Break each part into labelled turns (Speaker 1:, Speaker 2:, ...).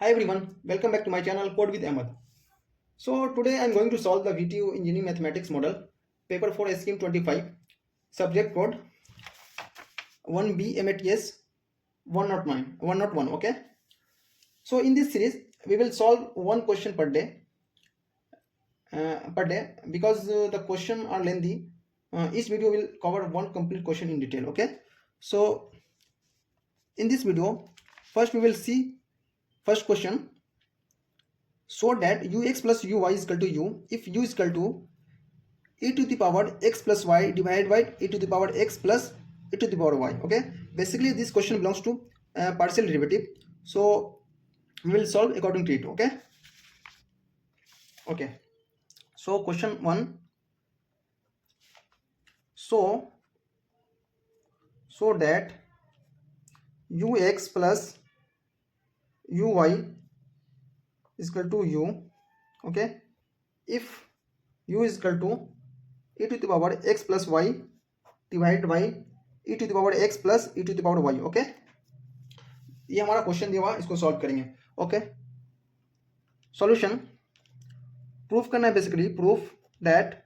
Speaker 1: Hi everyone, welcome back to my channel Code with Ahmed. So today I am going to solve the VTU Engineering Mathematics Model, Paper 4 Scheme 25, Subject Code 1B MATS 101. Okay. So in this series we will solve one question per day because the question are lengthy. Each video will cover one complete question in detail. Okay. So in this video, first we will see first question. So that ux plus uy is equal to u if u is equal to e to the power x plus y divided by e to the power x plus e to the power y. Okay, basically this question belongs to partial derivative, so we will solve according to it. Okay, so question 1. So that ux plus uy is equal to u. Okay, if u is equal to e to the power x plus y divided by e to the power x plus e to the power y. Okay, ये हमारा question दिया हुआ, इसको solve करेंगे. Okay, solution proof करना है. Basically proof that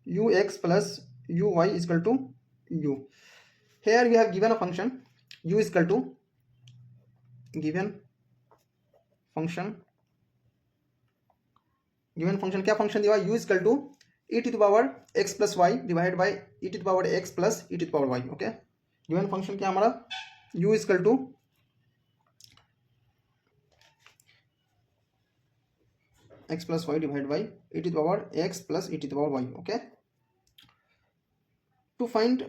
Speaker 1: ux plus uy is equal to u. Here we have given a function u is equal to given function क्या function दिया हुआ, u is equal to e to the power x plus y divided by e to the power x plus e to the power y. Okay, given function क्या हमारा u is equal to x plus y divided by e to the power x plus e to the power y. Okay, to find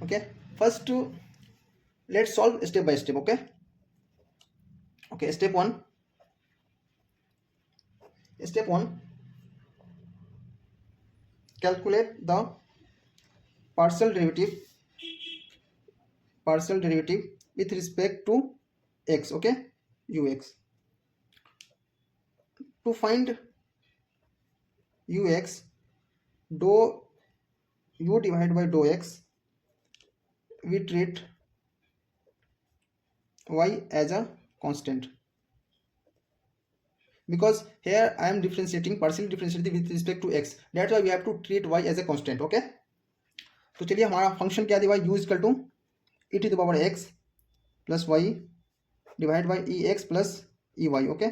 Speaker 1: okay, first let's solve step by step. Okay, step 1. Calculate the partial derivative with respect to x. Okay, ux. To find ux, dou u divided by dou x, we treat y as a constant because here I am partially differentiating with respect to x. That's why we have to treat y as a constant. Okay, तो चलिए हमारा function क्या दिया, u equal to e to the power x plus y divide by e x plus e y. Okay,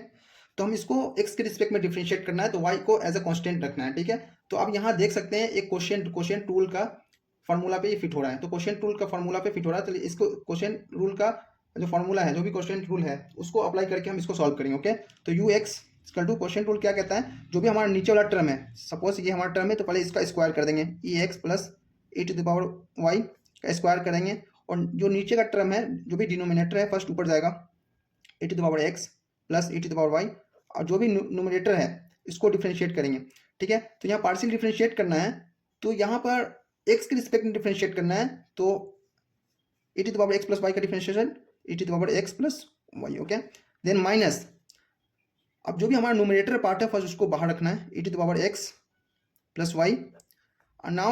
Speaker 1: तो हम इसको x के respect में डिफ्रेंशिएट करना है, तो y को एज अ कांस्टेंट रखना है. ठीक है, तो अब यहाँ देख सकते हैं एक क्वेश्चन टूल का फॉर्मूला पे ये फिट हो रहा है. तो क्वेश्चन टूल का फॉर्मूला पे फिट हो रहा है, तो इसको क्वेश्चन रूल का जो फॉर्मूला है, जो भी क्वेश्चन रूल है, उसको अप्लाई करके हम इसको सॉल्व करेंगे. ओके, तो u x equal to question tool क्या कहता है, जो भी हमारा नीचे वाला टर्म है, सपोज ये हमारा टर्म है, तो पहले इसका स्क्वायर कर देंगे, e x plus e to the power y का स्क्वायर करेंगे, और जो नीचे का टर्म है, जो भी डिनोमिनेटर है, फर्स्ट ऊपर जाएगा e to the power x plus e to the power y, और जो भी न्यूमरेटर है इसको डिफरेंशिएट करेंगे. ठीक है, तो यहाँ पार्शियल डिफरेंशिएट करना है, तो यहाँ पर x के रिस्पेक्ट में डिफरेंशिएट करना है, तो e to the power x plus y का differentiation e to the power x plus y. Okay, then minus, अब जो भी हमारा न्यूमरेटर पार्ट है फर्स्ट उसको बाहर रखना है, e to the power x plus y, और now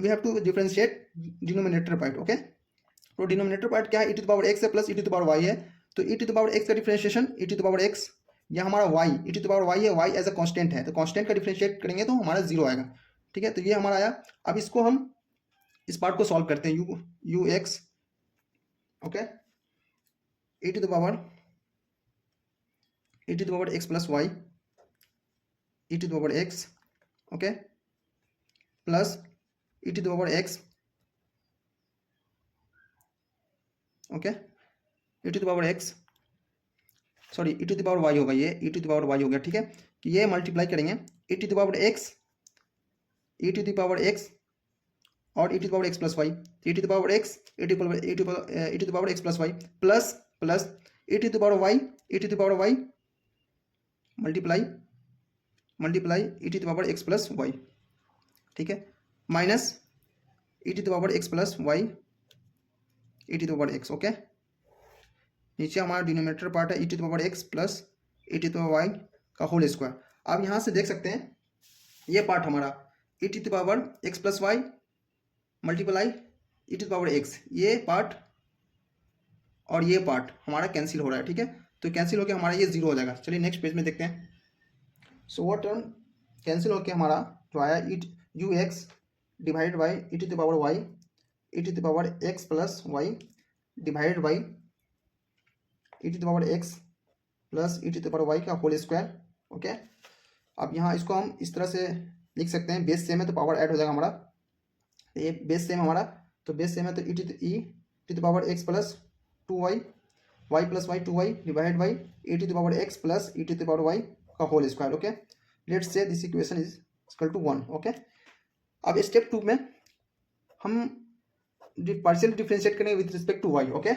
Speaker 1: we have to differentiate denominator part. Okay, तो डिनोमिनेटर पार्ट क्या है, e to the power x है plus e to the power y है, तो e to the power x का differentiation e to the power x, या हमारा y e to the power y है, y एज अ कांस्टेंट है, तो constant का डिफरेंशिएट करेंगे तो हमारा 0 आएगा. ठीक है, तो ये हमारा आया. अब इसको हम इस पार्ट को सॉल्व करते हैं, u x. Okay, e to the power x plus y e to the power x. Okay, plus e to the power x. Okay, e to the power x, sorry e to the power y होगा, ये e to the power y हो गया. ठीक है, कि ये multiply करेंगे e to the power x और e to the power x plus y, e to the power x e to the power x plus y plus e to the power y multiply e to the power x plus y. ठीक है, minus e to the power x plus y e to the power x. Okay, नीचे हमारा denominator part है e to the power x plus e to the power y का whole square. आप यहाँ से देख सकते हैं ये पार्ट हमारा e to the power x plus y multiply e to the power x, ये पार्ट और ये पार्ट हमारा कैंसिल हो रहा है, ठीक है। तो कैंसिल होकर हमारा ये जीरो हो जाएगा। चलिए नेक्स्ट पेज में देखते हैं। सो वो टर्म कैंसिल होकर हमारा जो आया u x divide by e to the power y, e to the power x plus y divide by e to the power x plus e to the power y का whole square, okay. अब यहाँ इसको हम इस तरह से लिख सकते हैं, बेस सेम है तो पावर ऐड हो जाएगा हमारा, ये बेस सेम हमारा, तो बेस सेम है तो e to the power x plus 2y, y plus y 2y divide by e to the power x plus e to the power y का whole square, okay. Let's say this equation is equal to 1, okay. अब step 2 में हम partial differentiate करेंगे with respect to y, okay.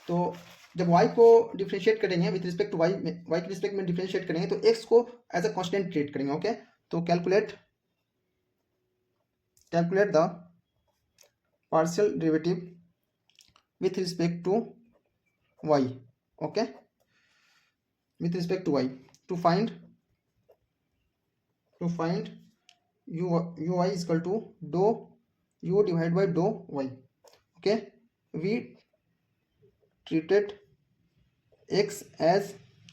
Speaker 1: तो जब y को differentiate करेंगे with respect to y के रिस्पेक्ट में डिफ्रेंशिएट करेंगे तो x को एज अ कांस्टेंट ट्रीट करेंगे, ओके। तो calculate the partial derivative with respect to y, okay, with respect to y to find u y is equal to do u divide by do y, okay. We treated x as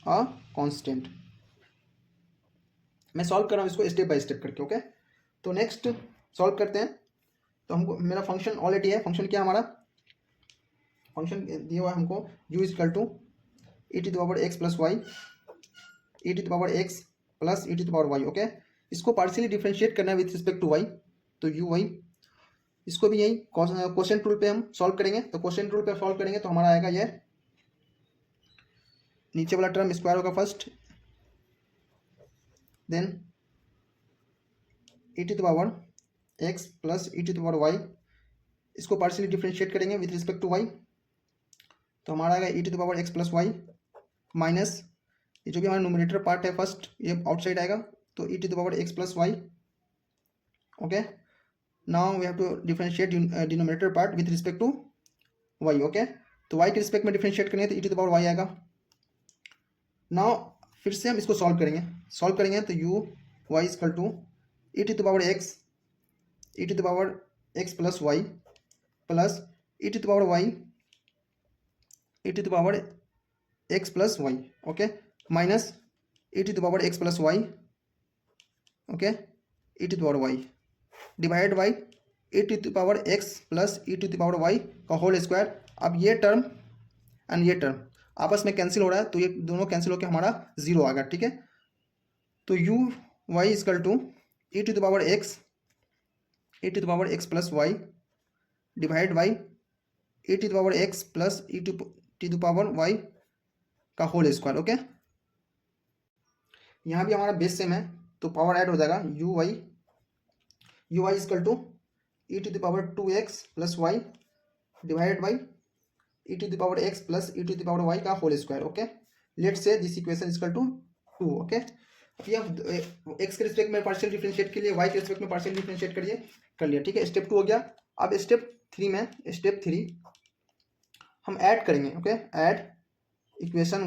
Speaker 1: a constant। मैं solve कर रहा हूँ इसको step by step करके, okay. तो next solve करते हैं। तो हमको मेरा फंक्शन ऑलरेडी है, फंक्शन क्या हमारा फंक्शन दिया हुआ है हमको u is equal to e to the power x plus y, e to the power x plus e to the power y, okay. इसको पार्शियली डिफ्रेंशिएट करना है विथ रिस्पेक्ट टू वाई, तो यू वाई, इसको भी यही quotient rule पे हम solve करेंगे। तो क्वोशिएंट रूल पे सॉल्व करेंगे तो हमारा आएगा ये नीचे वाला टर्म स्क्वायर होगा first, then e to the power x plus e to the power y, इसको पार्शियली डिफ्रेंशिएट करेंगे विथ रिस्पेक्ट टू वाई, तो हमारा आएगा e to the power x plus y minus ये जो भी हमारा नोमिनेटर पार्ट है फर्स्ट ये आउटसाइड आएगा, तो e to the power x plus y, okay. Now we have to differentiate denominator part with respect to y, okay. तो y के रिस्पेक्ट में डिफरेंशिएट करेंगे तो e to the power y आएगा। नाउ फिर से हम इसको सॉल्व करेंगे तो u y equal to e to the power x plus y plus e to the power y e to the power x plus y, okay, minus e to the power x plus y, okay, e to the power y divide by e to the power x plus e to the power y का whole square. अब ये term and ये term आपस में cancel हो रहा है तो ये दोनों कैंसिल होकर हमारा जीरो आ गया, ठीक है। तो u y is equal to e to the power x plus y divide by e to the power x plus e to the power y का होल स्क्वायर, ओके। यहाँ भी हमारा बेस सेम है तो पावर ऐड हो जाएगा, u y is equal to e to the power 2x plus y divide by e to the power x plus e to the power y का whole square, okay. Let say this equation is equal to 2, okay. अब x के respect में partial differentiate के लिए Y के respect में partial differentiate कर लिया, ठीक है। स्टेप 2 हो गया। अब स्टेप 3 हम ऐड करेंगे, okay. Add equation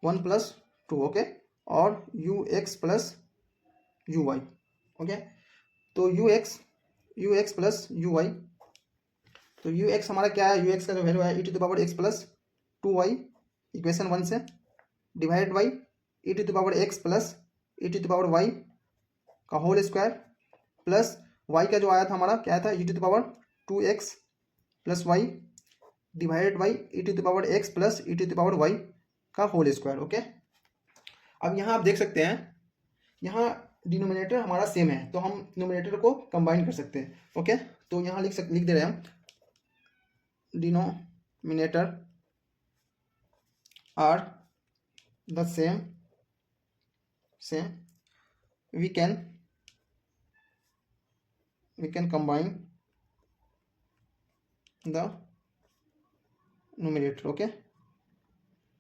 Speaker 1: 1 plus 2, okay, और u x plus u y, okay. तो u x plus u y, तो यू एक्स हमारा क्या है, यू एक्स का जो वैल्यू है e to the power x plus 2y equation 1 से divide by e to the power x plus e to the power y का whole square plus y का जो आया था हमारा क्या आया था e to the power 2x plus y divided by e to the power x plus e to the power y का होल स्क्वायर, ओके। अब यहाँ आप देख सकते हैं यहाँ डिनोमिनेटर हमारा सेम है तो हम डिनोमिनेटर को कंबाइन कर सकते हैं, ओके। तो यहाँ लिख दे रहे हैं हम denominator are the same we can combine the numerator, okay।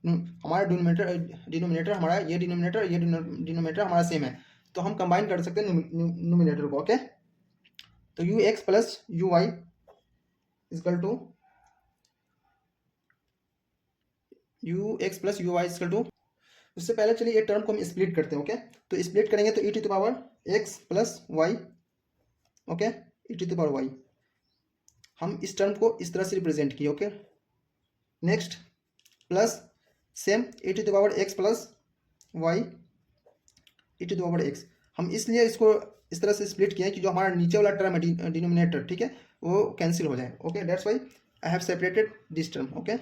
Speaker 1: हमारा डिनोमिनेटर हमारा ये डिनोमिनेटर हमारा सेम है तो हम कंबाइन कर सकते हैं नोमिनेटर को, ओके। तो u x plus u y is equal to u x plus u y is equal to, उससे पहले चलिए ये टर्म को हम स्प्लिट करते हैं, ओके। तो स्प्लिट करेंगे तो e to the power x plus y, okay, e to the power y, हम इस टर्म को इस तरह से रिप्रेजेंट किए। Okay, next plus same e to the power x plus y e to the power x, हम इसलिए इसको इस तरह से स्प्लिट किया कि जो हमारा नीचे वाला टर्म है डिनोमिनेटर, ठीक है, वो कैंसिल हो जाए। Okay, that's why I have separated this term. Okay,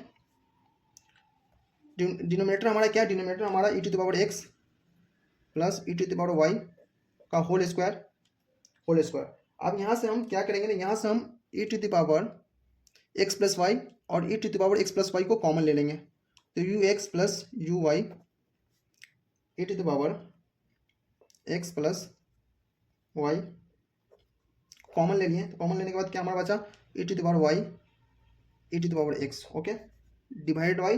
Speaker 1: denominator हमारा क्या है, डिनोमिनेटर हमारा e to the power x plus e to the power y का होल स्क्वायर। अब यहाँ से हम क्या करेंगे ना, यहाँ से हम e to the power x plus y और e to the power x plus y को कॉमन ले लेंगे, तो u x plus u y e to the power x plus y common ले लिए। तो कॉमन लेने के बाद क्या हमारा बचा, e to the power y e to the power x. Okay, divide by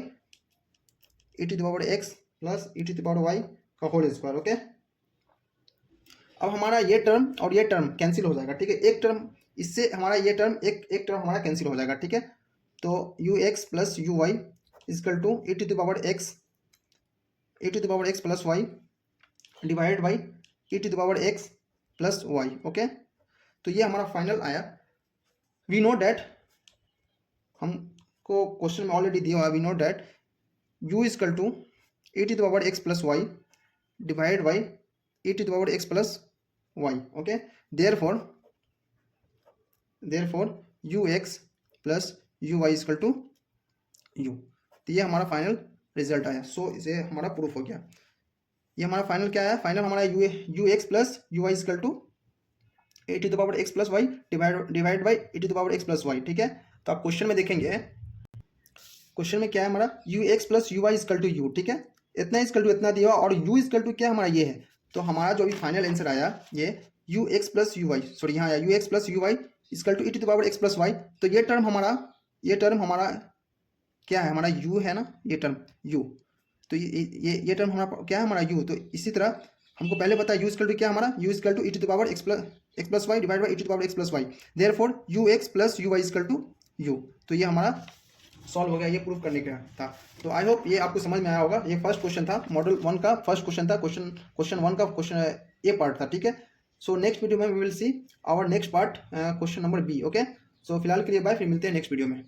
Speaker 1: e to the power x plus e to the power y का होल स्क्वायर। ओके, अब हमारा ये टर्म और ये टर्म कैंसिल हो जाएगा, ठीक है, एक टर्म इससे हमारा ये टर्म एक टर्म हमारा कैंसिल हो जाएगा, ठीक है। तो u x plus u y is equal to e to the power x plus y divide by e to the power x plus y. Okay, तो ये हमारा फाइनल आया। वी नो डैट, हमको क्वेश्चन में ऑलरेडी दिया हुआ, we know that u is equal to e to the power x plus y divide by e to the power x plus y. Okay, therefore u x plus u y is equal to u. तो ये हमारा final result आया। सो इसे हमारा proof हो गया। ये हमारा फाइनल क्या है, फाइनल हमारा u x plus u y is equal to e to the power x plus y divide by e to the power x plus y, ठीक है। तो आप क्वेश्चन में देखेंगे, क्वेश्चन में क्या है हमारा u x plus u y is equal to u, ठीक है, इतना इजकल टू इतना दिया और यू इजकल टू क्या हमारा ये है। तो हमारा जो अभी फाइनल आंसर आया ये u x plus u y, sorry यहाँ आया u x plus u y is equal to e to the power x plus y. तो ये टर्म हमारा क्या है, हमारा u है ना, ये टर्म u, तो ये टर्म हमारा क्या है, हमारा u। तो इसी तरह हमको पहले पता है u इजकल टू क्या हमारा u is equal to e to the power x plus y divide by e to the power x plus y, therefore u x plus u y is equal to u. तो ये हमारा solve हो गया, ये proof करने का था। तो आई होप ये आपको समझ में आया होगा। ये फर्स्ट क्वेश्चन था, मॉडल 1 का फर्स्ट क्वेश्चन था, क्वेश्चन 1 का क्वेश्चन ए पार्ट था, ठीक है। सो नेक्स्ट वीडियो में we will see our next part, question number b. Okay, so फिलहाल के लिए बाय, फिर मिलते हैं नेक्स्ट वीडियो में।